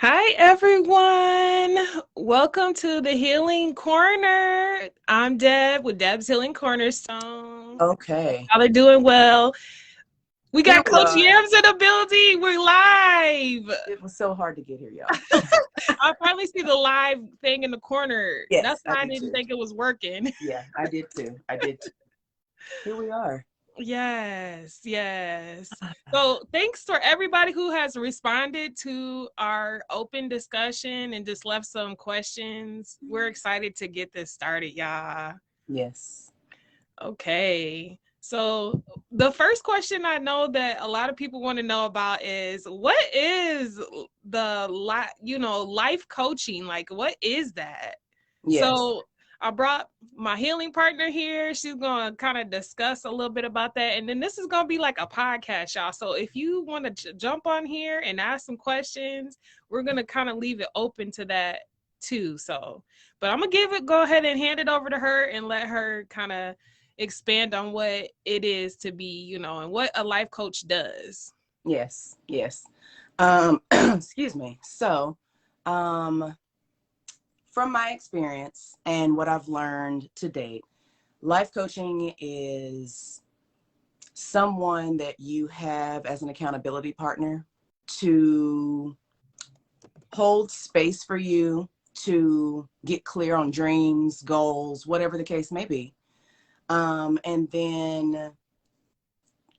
Hi, everyone. Welcome to the Healing Corner. I'm Deb with Deb's Healing Cornerstone. Okay, Y'all are doing well. We here got we Coach are. Yamz in the building. We're live. It was so hard to get here, y'all. I finally see the live thing in the corner. That's Yes, I why I did didn't too. think it was working. Yeah, I did too. I did too. Here we are. Yes, yes. So thanks for everybody who has responded to our open discussion and just left some questions. We're excited to get this started, y'all. Yes. Okay. So the first question I know that a lot of people want to know about is what is the life coaching? Like what is that? Yes. So I brought my healing partner here. She's going to kind of discuss a little bit about that. And then this is going to be like a podcast, y'all. So if you want to jump on here and ask some questions, we're going to kind of leave it open to that too. So, but I'm going to go ahead and hand it over to her and let her kind of expand on what it is to be, and what a life coach does. Yes. Yes. Excuse me. So, um, from my experience and what I've learned to date, life coaching is someone that you have as an accountability partner to hold space for you to get clear on dreams, goals, whatever the case may be. And then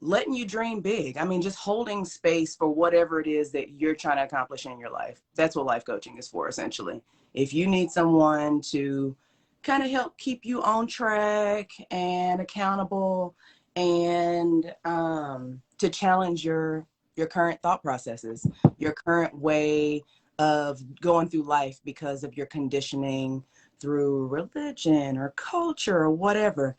letting you dream big. I mean, just holding space for whatever it is that you're trying to accomplish in your life. That's what life coaching is for, essentially. If you need someone to kind of help keep you on track and accountable and to challenge your current thought processes, your current way of going through life because of your conditioning through religion or culture or whatever.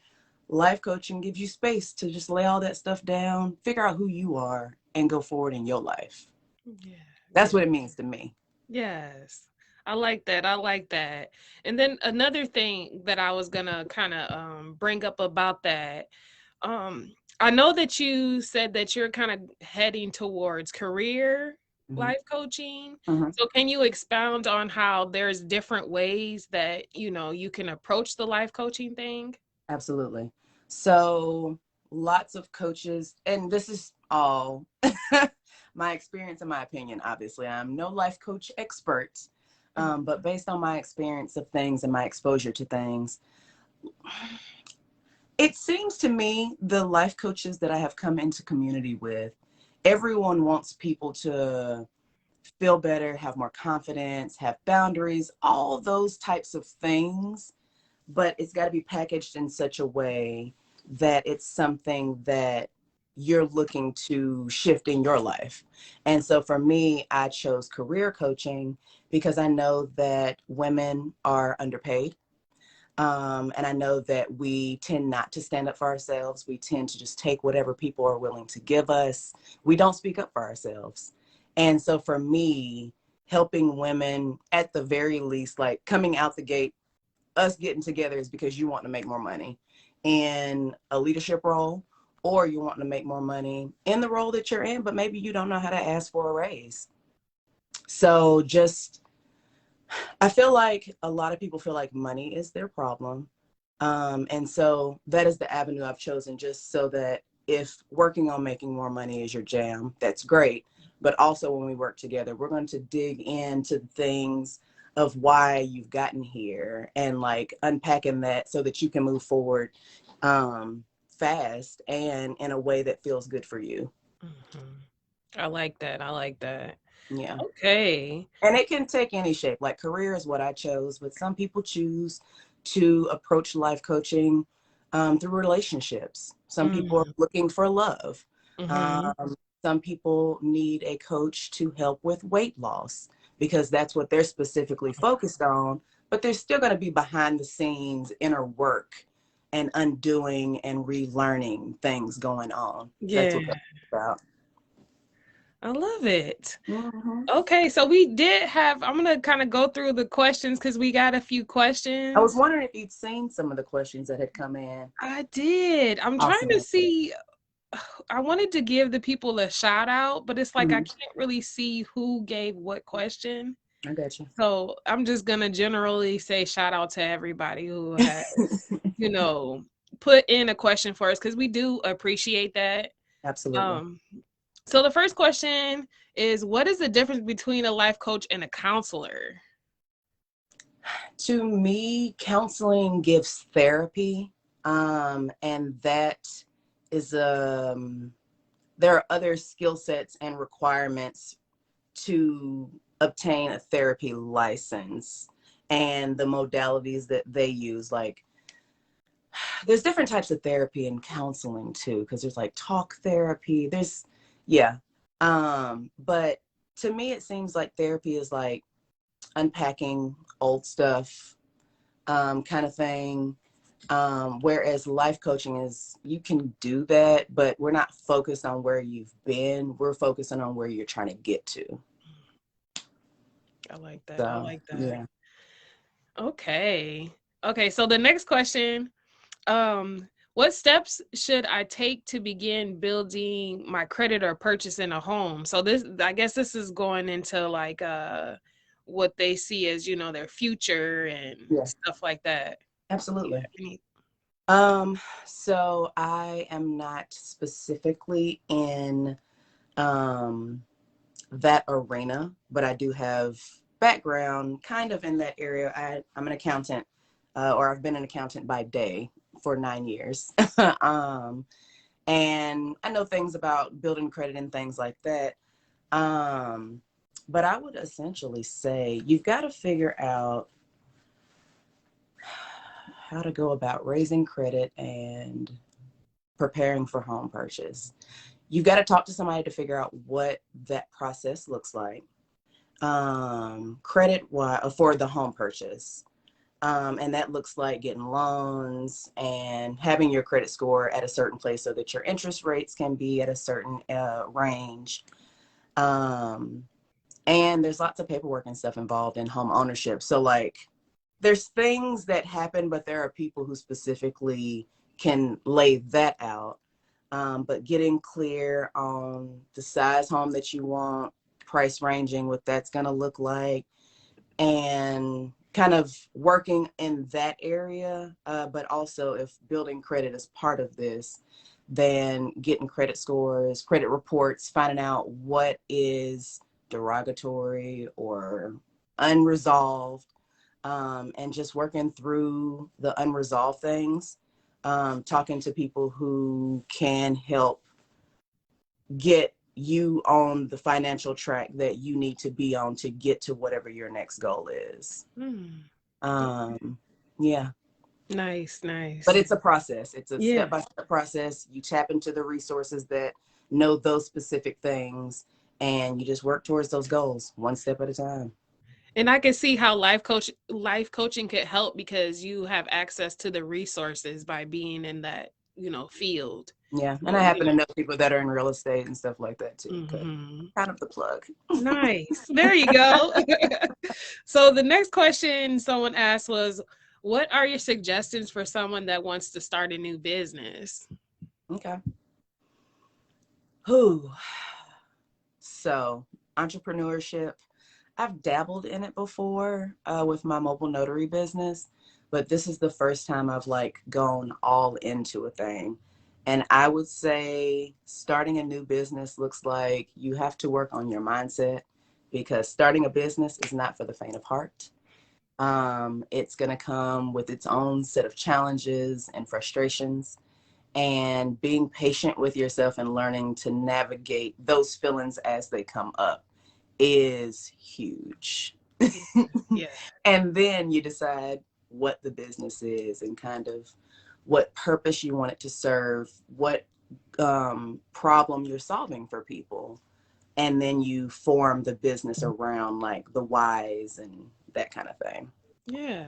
Life coaching gives you space to just lay all that stuff down, figure out who you are, and go forward in your life. Yeah, That's yeah. what it means to me. Yes. I like that. I like that. And then another thing that I was gonna kind of bring up about that. Um, I know that you said that you're kind of heading towards career Hmm. life coaching. Hmm. So can you expound on how there's different ways that, you can approach the life coaching thing? Absolutely. So, lots of coaches, and this is all my experience and my opinion, obviously. I'm no life coach expert, but based on my experience of things and my exposure to things, it seems to me the life coaches that I have come into community with, everyone wants people to feel better, have more confidence, have boundaries, all those types of things. But it's got to be packaged in such a way that it's something that you're looking to shift in your life. And so for me, I chose career coaching because I know that women are underpaid. And I know that we tend not to stand up for ourselves. We tend to just take whatever people are willing to give us. We don't speak up for ourselves. And so for me, helping women at the very least, like coming out the gate, us getting together is because you want to make more money in a leadership role, or you want to make more money in the role that you're in, but maybe you don't know how to ask for a raise. So just I feel like a lot of people feel like money is their problem. And so that is the avenue I've chosen, just so that if working on making more money is your jam, that's great. But also when we work together, we're going to dig into things of why you've gotten here and like unpacking that so that you can move forward fast and in a way that feels good for you. Mhm. I like that. I like that. Yeah. Okay. And it can take any shape. Like career is what I chose, but some people choose to approach life coaching through relationships. Some people are Mm-hmm. looking for love. Some people need a coach to help with weight loss because that's what they're specifically focused on. But there's still going to be behind the scenes inner work and undoing and relearning things going on. That's Yeah, what that's about. I love it. Hmm. Okay, so we did have, I'm gonna kind of go through the questions because we got a few I was questions. wondering if you'd seen some of the questions that had come in. I did. I'm trying to Awesome. see. I wanted to give the people a shout out, but it's like I Mhm. can't really see who gave what question. I got you. So I'm just gonna generally say shout out to everybody who has, you know, put in a question for us because we do appreciate that. Absolutely. Um, so the first question is, what is the difference between a life coach and a counselor? To me, counseling gives therapy, and that is there are other skill sets and requirements to obtain a therapy license and the modalities that they use. Like, there's different types of therapy and counseling too, because there's like talk therapy. Yeah. But to me, it seems like therapy is like unpacking old stuff, kind of thing. Whereas life coaching is, you can do that, but we're not focused on where you've been. We're focusing on where you're trying to get to. I like that. I So, like that. yeah. Okay. Okay, so the next question, what steps should I take to begin building my credit or purchasing a home? So this, I guess this is going into like what they see as, their future and Yeah, stuff like that. Yeah. absolutely. So I am not specifically in um that arena, but I do have background kind of in that area. I'm an accountant, or I've been an accountant by day for 9 years. um, and I know things about building credit and things like that. Um, but I would essentially say you've got to figure out how to go about raising credit and preparing for home purchase. You've got to talk to somebody to figure out what that process looks like. Credit for the home purchase. And that looks like getting loans and having your credit score at a certain place so that your interest rates can be at a certain range. Um, and there's lots of paperwork and stuff involved in home ownership. So like, there's things that happen, but there are people who specifically can lay that out. But getting clear on the size home that you want, price ranging, what that's going to look like, and kind of working in that area. But also, if building credit is part of this, then getting credit scores, credit reports, finding out what is derogatory or unresolved, and just working through the unresolved things, talking to people who can help get you on the financial track that you need to be on to get to whatever your next goal is. Hmm. Um, yeah, Nice, but nice. it's a process. It's a Yeah. step-by-step process. You tap into the resources that know those specific things, and you just work towards those goals one step at a time. And I can see how life coaching could help because you have access to the resources by being in that, field. Yeah, and So, I happen to know people that are in real estate and stuff like that too. Okay, mhm. kind of the plug. Nice. There you go. So the next question someone asked was, what are your suggestions for someone that wants to start a new business? Okay. Who? So, entrepreneurship, I've dabbled in it before with my mobile notary business, but this is the first time I've like gone all into a thing. And I would say starting a new business looks like you have to work on your mindset, because starting a business is not for the faint of heart. It's going to come with its own set of challenges and frustrations, and being patient with yourself and learning to navigate those feelings as they come up is huge. Yeah. Yeah. And then you decide what the business is and kind of what purpose you want it to serve, what problem you're solving for people. And then you form the business around like the whys and that kind of thing. Yeah.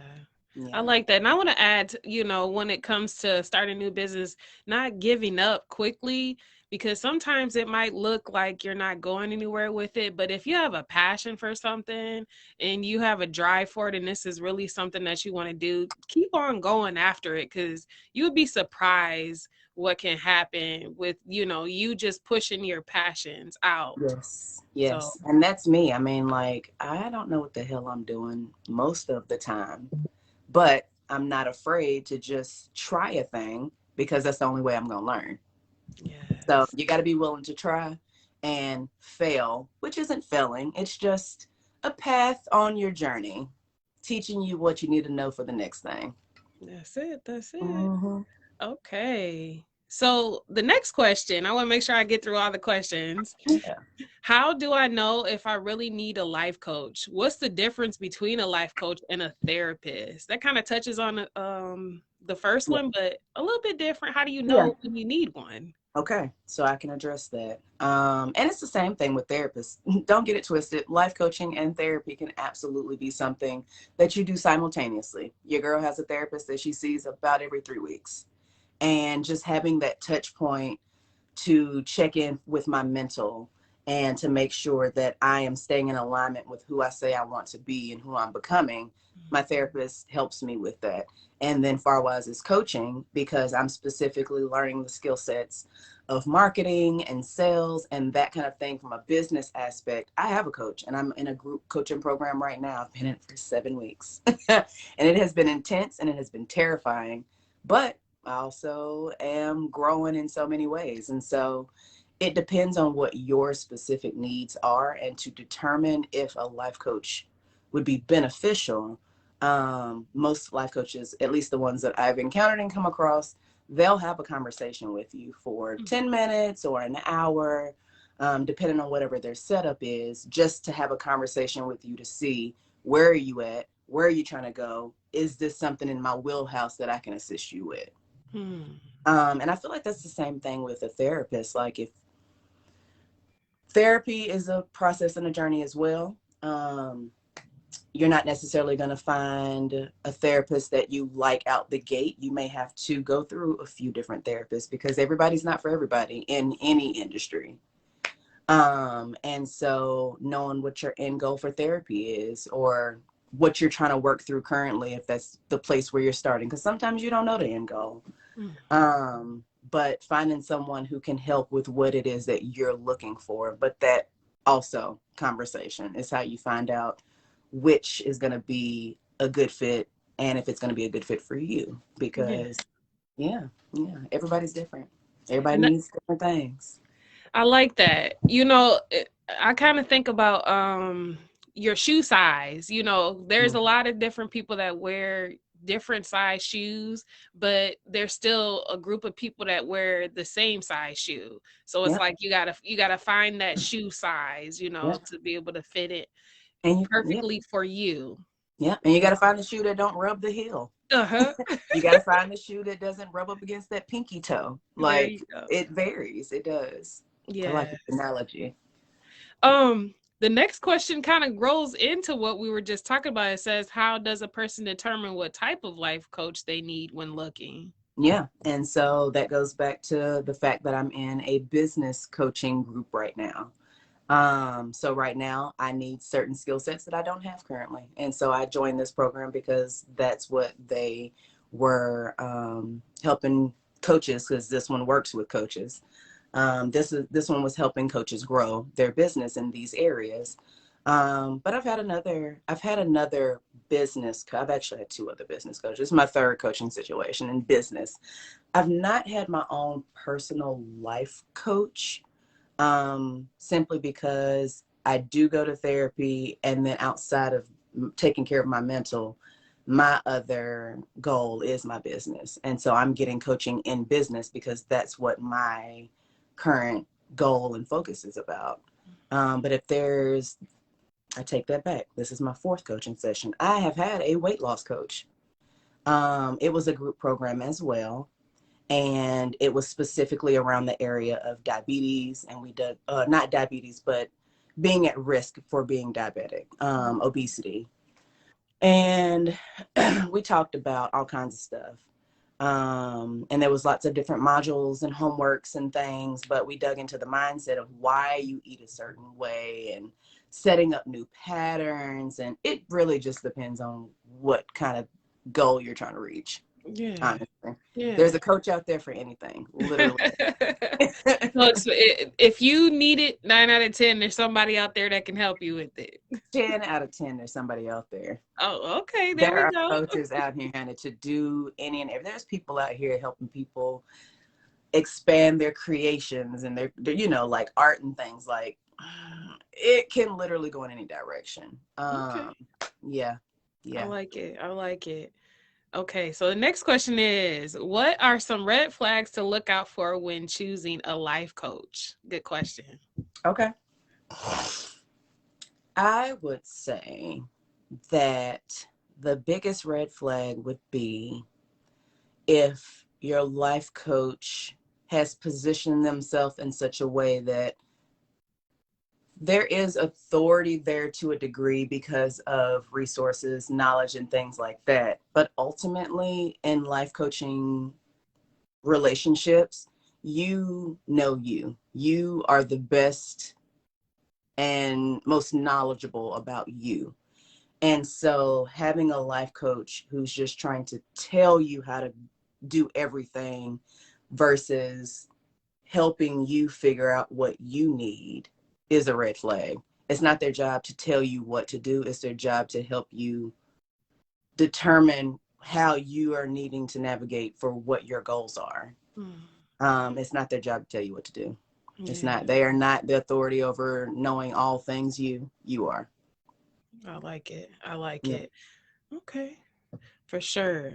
I Yeah. like that. And I want to add, when it comes to starting a new business, not giving up quickly, because sometimes it might look like you're not going anywhere with it. But if you have a passion for something and you have a drive for it, and this is really something that you want to do, keep on going after it, because you would be surprised what can happen with, you just pushing your passions out. Yes, So, yes. And that's me. I mean, like, I don't know what the hell I'm doing most of the time, but I'm not afraid to just try a thing because that's the only way I'm going to learn. So yes. you got to be willing to try and fail, which isn't failing. It's just a path on your journey, teaching you what you need to know for the next thing. That's it. That's it. Hmm. Okay. So the next question, I want to make sure I get through all the questions. Yeah. How do I know if I really need a life coach? What's the difference between a life coach and a therapist? That kind of touches on the first Yeah. one, but a little bit different. How do you Yeah. know when you need one? Okay, so I can address that. And it's the same thing with therapists. Don't get it twisted. Life coaching and therapy can absolutely be something that you do simultaneously. Your girl has a therapist that she sees about every 3 weeks. And just having that touch point to check in with my mental and to make sure that I am staying in alignment with who I say I want to be and who I'm becoming. My therapist helps me with that. And then Farwise is coaching because I'm specifically learning the skill sets of marketing and sales and that kind of thing from a business aspect. I have a coach and I'm in a group coaching program right now. I've been in it for 7 weeks and it has been intense and it has been terrifying, but I also am growing in so many ways. And so it depends on what your specific needs are and to determine if a life coach would be beneficial. Most life coaches, at least the ones that I've encountered and come across, they'll have a conversation with you for 10 minutes or an hour, depending on whatever their setup is, just to have a conversation with you to see where are you at, where are you trying to go, is this something in my wheelhouse that I can assist you with. Hmm. And I feel like that's the same thing with a therapist. Like if therapy is a process and a journey as well, you're not necessarily going to find a therapist that you like out the gate. You may have to go through a few different therapists because everybody's not for everybody in any industry. And so knowing what your end goal for therapy is or what you're trying to work through currently, if that's the place where you're starting, because sometimes you don't know the end goal. But finding someone who can help with what it is that you're looking for. But that also conversation is how you find out which is going to be a good fit and if it's going to be a good fit for you. Yeah. Because, yeah, yeah, everybody's different. Everybody And needs different things. I like that. I kind of think about your shoe size. There's Mm. a lot of different people that wear different size shoes, but there's still a group of people that wear the same size shoe. So it's Yep, like you gotta find that shoe size, yep. to be able to fit it And yeah, perfectly for you. yeah. And you got to find the shoe that don't rub the heel. Uh-huh. You got to find the shoe that doesn't rub up against that pinky toe. There Like you go. it varies. It does. I like Yeah. the analogy. The next question kind of grows into what we were just talking about. It says, how does a person determine what type of life coach they need when looking? Yeah. And so that goes back to the fact that I'm in a business coaching group right now. So right now I need certain skill sets that I don't have currently. And so I joined this program because that's what they were helping coaches, because this one works with coaches. This one was helping coaches grow their business in these areas. But I've had another I've actually had two other business coaches. This is my third coaching situation in business. I've not had my own personal life coach, simply because I do go to therapy, and then outside of taking care of my mental, my other goal is my business. And so I'm getting coaching in business because that's what my current goal and focus is about. But if there's, I take that back. This is my fourth coaching session. I have had a weight loss coach. It was a group program as well, and it was specifically around the area of diabetes, and we did not diabetes, but being at risk for being diabetic, obesity, and we talked about all kinds of stuff. And there was lots of different modules and homeworks and things, but we dug into the mindset of why you eat a certain way and setting up new patterns, and it really just depends on what kind of goal you're trying to reach. Yeah. honestly. Yeah. There's a coach out there for anything, literally. So if you need it, 9 out of 10, there's somebody out there that can help you with it. 10 out of 10, there's somebody out there. Oh, okay. There There we are go. coaches out here, Hannah, to do any and every. There's people out here helping people expand their creations and their like art and things. Like, it can literally go in any direction. Okay. Yeah, I yeah. like it. I like it. Okay, so the next question is, what are some red flags to look out for when choosing a life coach? Good question. Okay. I would say that the biggest red flag would be if your life coach has positioned themselves in such a way that there is authority there to a degree because of resources, knowledge, and things like that. But ultimately, in life coaching relationships, you are the best and most knowledgeable about you. And so having a life coach who's just trying to tell you how to do everything versus helping you figure out what you need is a red flag. It's not their job to tell you what to do. It's their job to help you determine how you are needing to navigate for what your goals are. Mm, It's not their job to tell you what to do. It's yeah, not, they are not the authority over knowing all things you are. I like it. I like Yeah. it. Okay, for sure.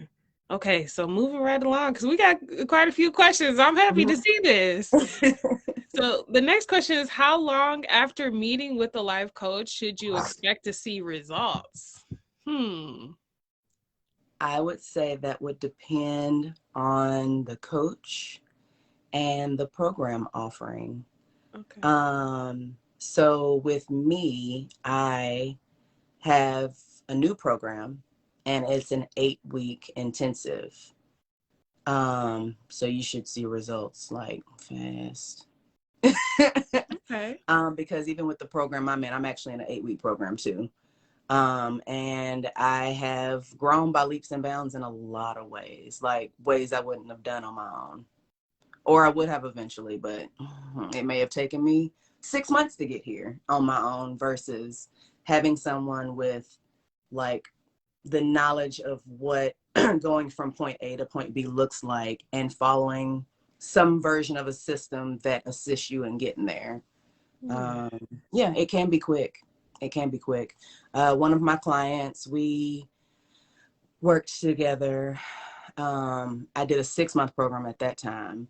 Okay, so moving right along because we got quite a few questions. I'm happy to see this. So the next question is, how long after meeting with a life coach should you expect to see results? Hmm. I would say that would depend on the coach and the program offering. Okay. So with me, I have a new program and it's an 8-week intensive. So you should see results like fast. Okay. Because even with the program I'm in, I'm actually in an 8-week program too. And I have grown by leaps and bounds in a lot of ways, like ways I wouldn't have done on my own, or I would have eventually, but it may have taken me 6 months to get here on my own versus having someone with like the knowledge of what going from point A to point B looks like and following some version of a system that assists you in getting there. Yeah. Um, yeah, it can be quick. It can be quick. One of my clients, we worked together. I did a 6-month program at that time,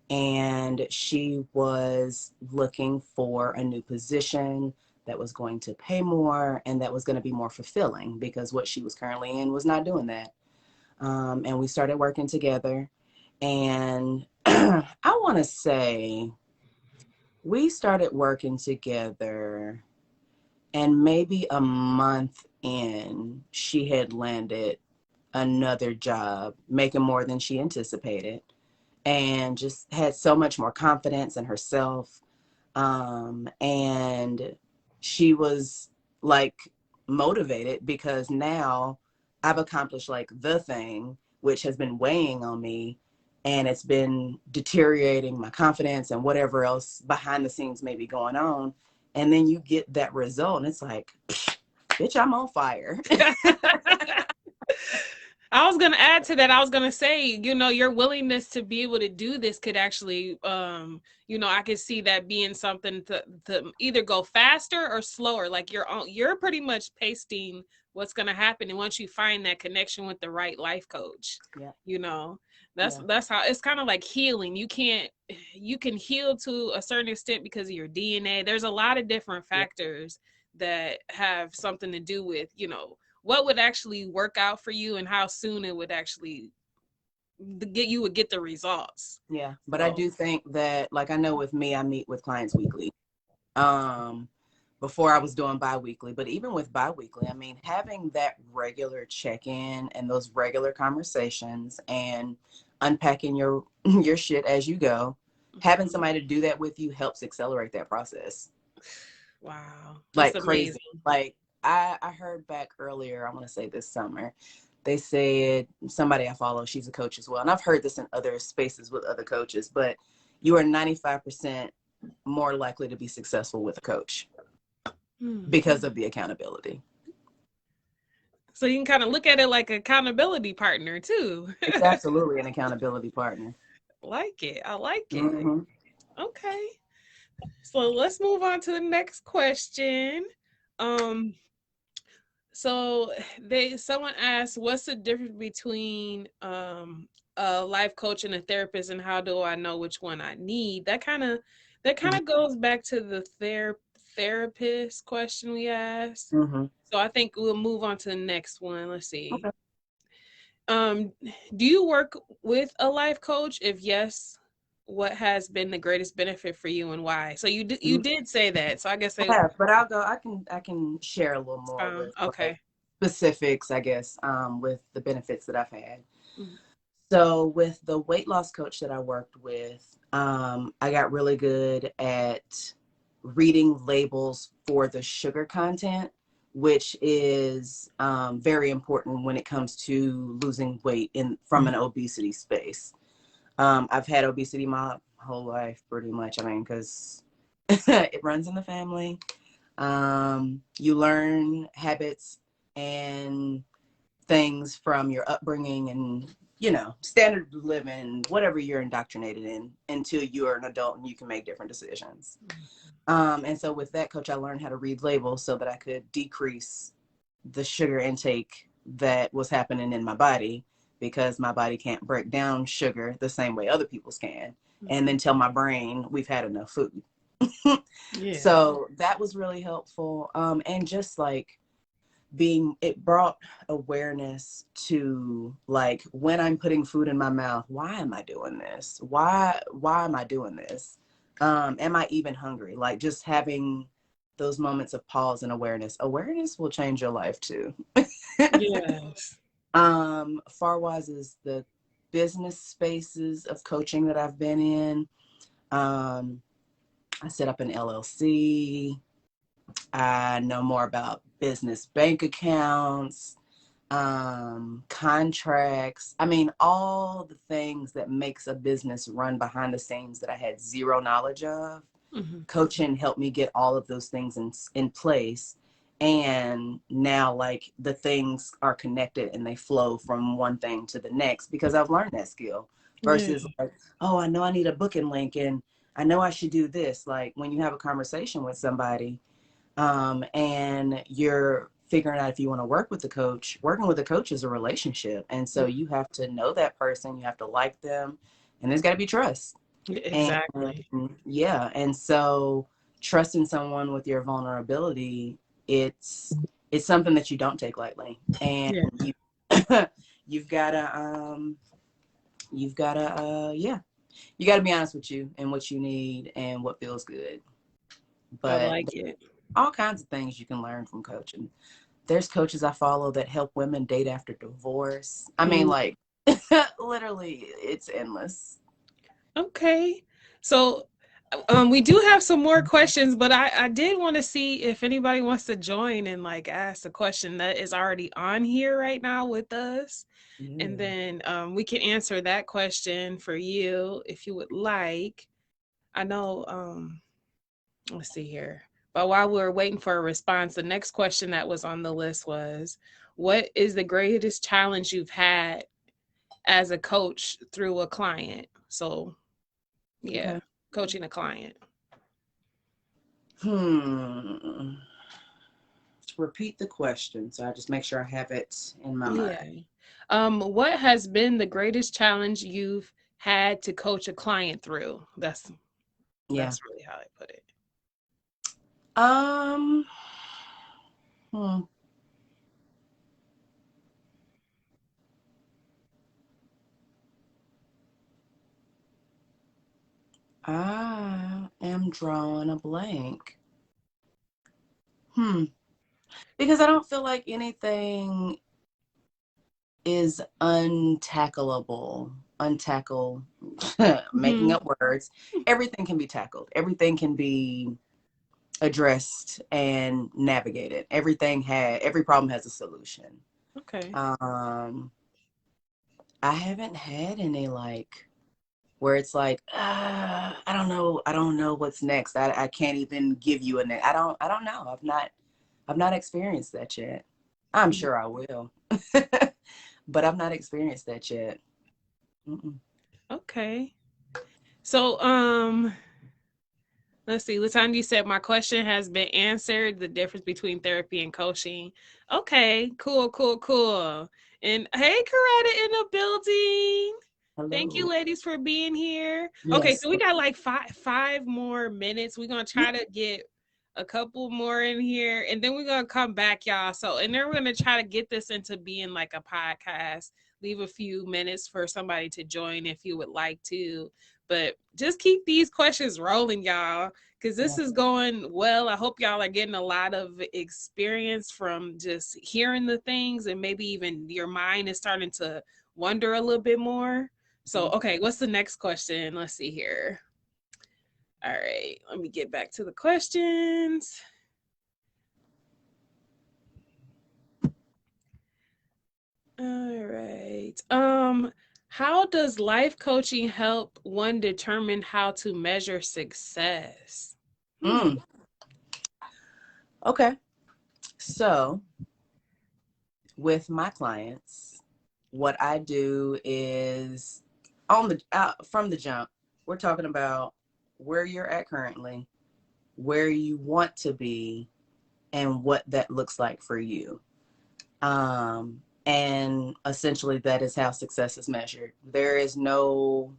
and she was looking for a new position that was going to pay more and that was going to be more fulfilling because what she was currently in was not doing that. And we started working together. And I want to say we started working together, and maybe a month in, she had landed another job, making more than she anticipated, and just had so much more confidence in herself. And she was like motivated because now I've accomplished like the thing which has been weighing on me, and it's been deteriorating my confidence and whatever else behind the scenes may be going on. And then you get that result and it's like, bitch, I'm on fire. I was gonna add to that. I was gonna say, your willingness to be able to do this could actually, I could see that being something to either go faster or slower. Like you're pretty much pasting what's gonna happen, and once you find that connection with the right life coach, Yeah. you know, that's Yeah. that's how it's kind of like healing. You can heal to a certain extent because of your DNA. There's a lot of different Yeah. factors that have something to do with, what would actually work out for you and how soon it would actually get the results. Yeah. But I So do think that, like, I know with me, I meet with clients weekly. Um, Before I was doing bi-weekly, but even with bi-weekly, I mean, having that regular check-in and those regular conversations and unpacking your your shit as you go, having mhm. somebody to do that with you helps accelerate that process Wow, that's like crazy. amazing. Like I heard back earlier, I want to say this summer, they said, somebody I follow, she's a coach as well. And I've heard this in other spaces with other coaches, but you are 95% more likely to be successful with a coach because of the accountability. So you can kind of look at it like accountability partner too. It's absolutely an accountability partner. Like it. I like it. Mm-hmm. Okay. So let's move on to the next question. Um, so someone asked, what's the difference between a life coach and a therapist, and how do I know which one I need? That kind of goes back to the therapist question we asked. Mm-hmm. So I think we'll move on to the next one. Let's see. Okay. Um, do you work with a life coach? If yes, what has been the greatest benefit for you and why? So you did say that. So I guess I have, but I can share a little more with like okay. specifics, I guess, with the benefits that I've had. Mhm. So with the weight loss coach that I worked with, I got really good at reading labels for the sugar content, which is very important when it comes to losing weight from an obesity space. I've had obesity my whole life, pretty much. I mean, because it runs in the family. You learn habits and things from your upbringing and, standard of living, whatever you're indoctrinated in until you're an adult and you can make different decisions. And so with that coach, I learned how to read labels so that I could decrease the sugar intake that was happening in my body, because my body can't break down sugar the same way other people's can, and then tell my brain we've had enough food. Yeah. So that was really helpful. And just like it brought awareness to, like, when I'm putting food in my mouth, why am I doing this? Why am I doing this? Am I even hungry? Like, just having those moments of pause and awareness will change your life too. Yes. Farwise is the business spaces of coaching that I've been in. I set up an LLC. I know more about business bank accounts, contracts. I mean, all the things that makes a business run behind the scenes that I had zero knowledge of. Mm-hmm. Coaching helped me get all of those things in place. And now, like, the things are connected and they flow from one thing to the next because I've learned that skill, versus like, oh, I know I need a booking link and I know I should do this. Like, when you have a conversation with somebody, and you're figuring out if you want to work with the coach, working with a coach is a relationship. And so you have to know that person, you have to like them, and there's got to be trust. Exactly. And yeah. And so trusting someone with your vulnerability, it's something that you don't take lightly. And Yeah. you, you've gotta, yeah, you gotta be honest with you and what you need and what feels good. I But like it. all kinds of things you can learn from coaching. There's coaches I follow that help women date after divorce. I mean, like, literally, it's endless. Okay. So we do have some more questions, but I did want to see if anybody wants to join and like ask a question that is already on here right now with us. And Yeah. then we can answer that question for you if you would like. I know, let's see here. But while we were waiting for a response, the next question that was on the list was, what is the greatest challenge you've had as a coach through a client? So, yeah, Okay. coaching a client. Hmm. Repeat the question so I just make sure I have it in my Yeah. mind. What has been the greatest challenge you've had to coach a client through? Yeah. That's really how I put it. Um. Hmm. I am drawing a blank. Because I don't feel like anything is making Hmm. up words. Everything can be tackled. Everything can be addressed and navigated. Every problem has a solution. Okay. I haven't had any like where it's like, I don't know what's next. I can't even give you a next. I don't know. I've not experienced that yet. I'm Mhm. sure I will, but I've not experienced that yet. Mm-mm. Okay. So, let's see. Latanya, you said my question has been answered. The difference between therapy and coaching. Okay, cool, cool, cool. And hey, Coretta in the building. Thank you, Hello. ladies, for being here. Okay, Yes. so we got like five more minutes. We're gonna try to get a couple more in here, and then we're gonna come back, y'all. So, and then we're gonna try to get this into being like a podcast. Leave a few minutes for somebody to join if you would like to, but just keep these questions rolling, y'all, because this Yeah. is going well. I hope y'all are getting a lot of experience from just hearing the things, and maybe even your mind is starting to wonder a little bit more. So, Mhm. okay, what's the next question? Let's see here. All right, let me get back to the questions. All right. How does life coaching help one determine how to measure success? Hmm. Mm. Okay. So with my clients, what I do is on the from the jump, we're talking about where you're at currently, where you want to be, and what that looks like for you. And essentially, that is how success is measured. There is no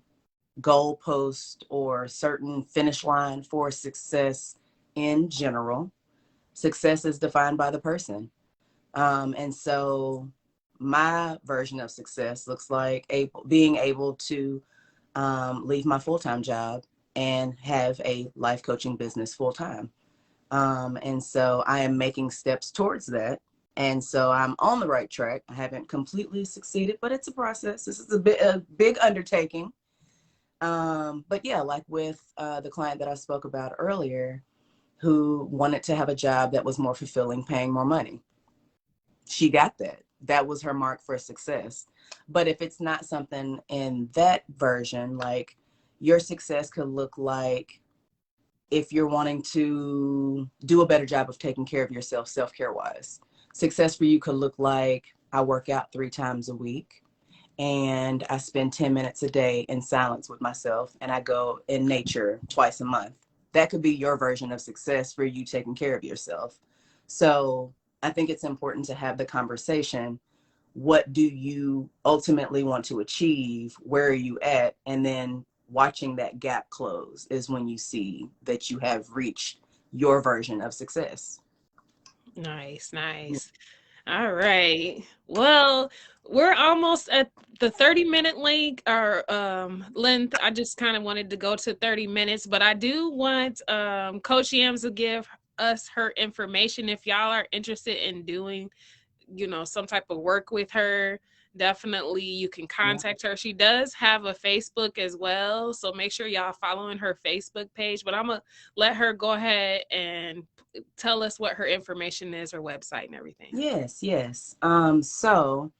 goalpost or certain finish line for success in general. Success is defined by the person. And so my version of success looks like being able to leave my full-time job and have a life coaching business full-time. And so I am making steps towards that. And so I'm on the right track. I haven't completely succeeded, but it's a process. This is a big undertaking. But yeah, like with the client that I spoke about earlier, who wanted to have a job that was more fulfilling, paying more money. She got that. That was her mark for success. But if it's not something in that version, like your success could look like if you're wanting to do a better job of taking care of yourself, self-care wise. Success for you could look like I work out 3 times a week and I spend 10 minutes a day in silence with myself and I go in nature twice a month. That could be your version of success for you taking care of yourself. So I think it's important to have the conversation. What do you ultimately want to achieve? Where are you at? And then watching that gap close is when you see that you have reached your version of success. Nice, nice. All right. Well, we're almost at the 30-minute link or length. I just kind of wanted to go to 30 minutes, but I do want Coach Yams to give us her information if y'all are interested in doing, some type of work with her. Definitely you can Yeah. contact her. She does have a Facebook as well, so make sure y'all following her Facebook page, but I'm gonna let her go ahead and tell us what her information is, her website and everything. Yes, yes. So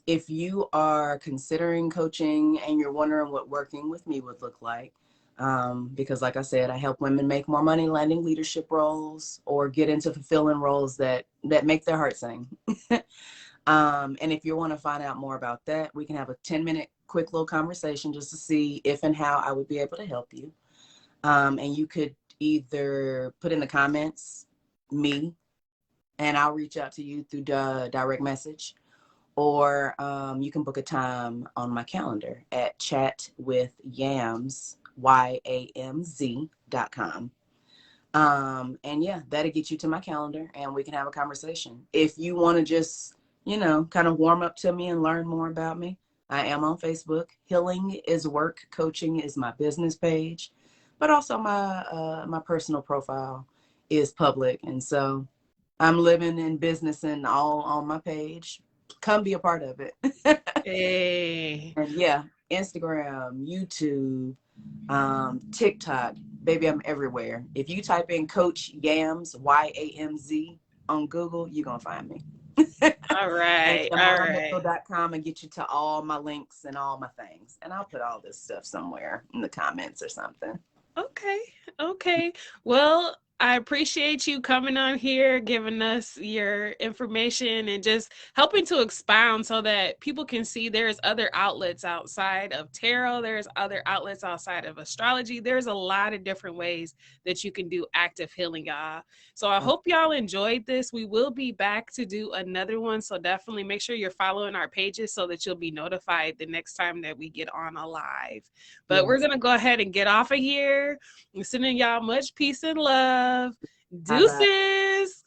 if you are considering coaching and you're wondering what working with me would look like, because like I said, I help women make more money landing leadership roles or get into fulfilling roles that make their heart sing. And if you want to find out more about that, we can have a 10-minute quick little conversation just to see if and how I would be able to help you. And you could either put in the comments me, and I'll reach out to you through direct message, or you can book a time on my calendar at chatwithyamz, YAMZ.com. And yeah, that'll get you to my calendar and we can have a conversation. If you want to just, kind of warm up to me and learn more about me, I am on Facebook. Healing is Work, Coaching is my business page, but also my personal profile is public. And so I'm living in business and all on my page. Come be a part of it. Hey. And yeah, Instagram, YouTube, TikTok, baby, I'm everywhere. If you type in Coach Yamz, YAMZ on Google, you're gonna find me. All And right. All right. yaminahmitchell.com and get you to all my links and all my things. And I'll put all this stuff somewhere in the comments or something. Okay. Okay. Well, I appreciate you coming on here, giving us your information and just helping to expound so that people can see there's other outlets outside of tarot. There's other outlets outside of astrology. There's a lot of different ways that you can do active healing, y'all. So I hope y'all enjoyed this. We will be back to do another one. So definitely make sure you're following our pages so that you'll be notified the next time that we get on a live. But we're Yes. going to go ahead and get off of here. I'm sending y'all much peace and love. Bye bye. Deuces.